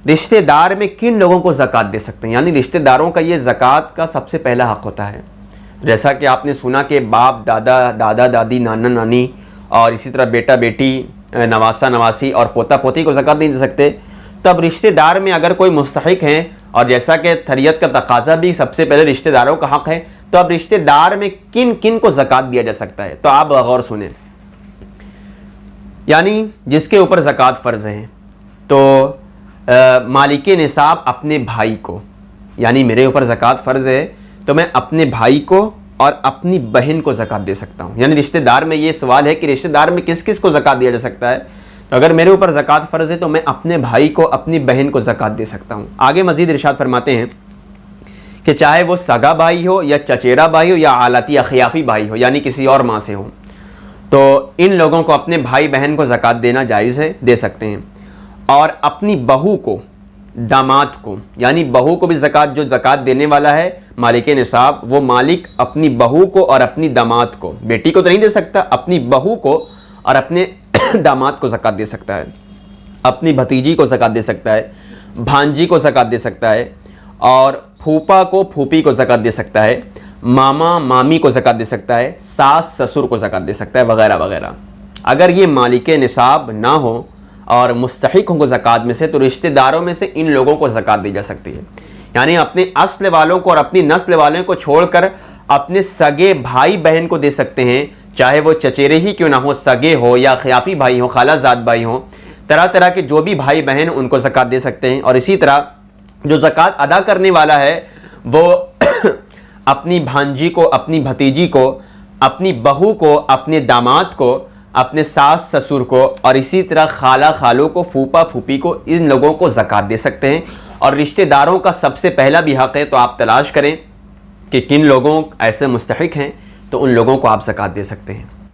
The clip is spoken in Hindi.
रिश्तेदार में किन लोगों को ज़कात दे सकते हैं, यानी रिश्तेदारों का ये ज़कात का सबसे पहला हक़ होता है। जैसा कि आपने सुना कि बाप दादा दादी नाना नानी और इसी तरह बेटा बेटी नवासा नवासी और पोता पोती को ज़कात नहीं दे सकते, तब रिश्तेदार में अगर कोई मुस्तहिक हैं, और जैसा कि शरीयत का तकाजा भी सबसे पहले रिश्तेदारों का हक़ है, तो अब रिश्तेदार में किन किन को ज़कात दिया जा सकता है। तो आप गौर सुने, यानी जिसके ऊपर ज़कात फ़र्ज़ है, तो मालिक निसाब अपने भाई को, यानी मेरे ऊपर ज़कात फ़र्ज़ है तो मैं अपने भाई को और अपनी बहन को ज़कात दे सकता हूँ। यानी रिश्तेदार में ये सवाल है कि रिश्तेदार में किस किस को ज़कात दिया जा सकता है, तो अगर मेरे ऊपर ज़कात फ़र्ज़ है तो मैं अपने भाई को अपनी बहन को ज़कात दे सकता हूँ। आगे मज़ीद इरशाद फरमाते हैं कि चाहे वो सगा भाई हो या चचेरा भाई हो या आलती या खियाफ़ी भाई हो, यानी किसी और माँ से हो, तो इन लोगों को अपने भाई बहन को ज़कात देना जायज़ है, दे सकते हैं। और अपनी बहू को, दामाद को, यानी बहू को भी ज़कात, जो ज़कात देने वाला है मालिक निसाब, वो मालिक अपनी बहू को और अपनी दामाद को, बेटी को तो नहीं दे सकता, अपनी बहू को और अपने दामाद को ज़कात दे सकता है, अपनी भतीजी को ज़कात दे सकता है, भांजी को ज़कात दे सकता है, और फूफा को फूफी को ज़कात दे सकता है, मामा मामी को ज़कात दे सकता है, सास ससुर को ज़कात दे सकता है, वगैरह वगैरह। अगर ये मालिक निसाब ना हो और मुस्तहिक हों ज़कात में से, तो रिश्तेदारों में से इन लोगों को ज़कात दी जा सकती है। यानी अपने अस्ल वालों को और अपनी नस्ल वालों को छोड़कर अपने सगे भाई बहन को दे सकते हैं, चाहे वो चचेरे ही क्यों ना हो, सगे हो या खियाफ़ी भाई हो, खालाजाद भाई हो, तरह तरह के जो भी भाई बहन उनको ज़कात दे सकते हैं। और इसी तरह जो ज़कात अदा करने वाला है वो अपनी भांजी को, अपनी भतीजी को, अपनी बहू को, अपने दामाद को, अपने सास ससुर को, और इसी तरह खाला खालों को, फूफा फूफी को, इन लोगों को ज़कात दे सकते हैं। और रिश्तेदारों का सबसे पहला भी हक़ है, तो आप तलाश करें कि किन लोगों ऐसे मुस्तहिक हैं, तो उन लोगों को आप ज़कात दे सकते हैं।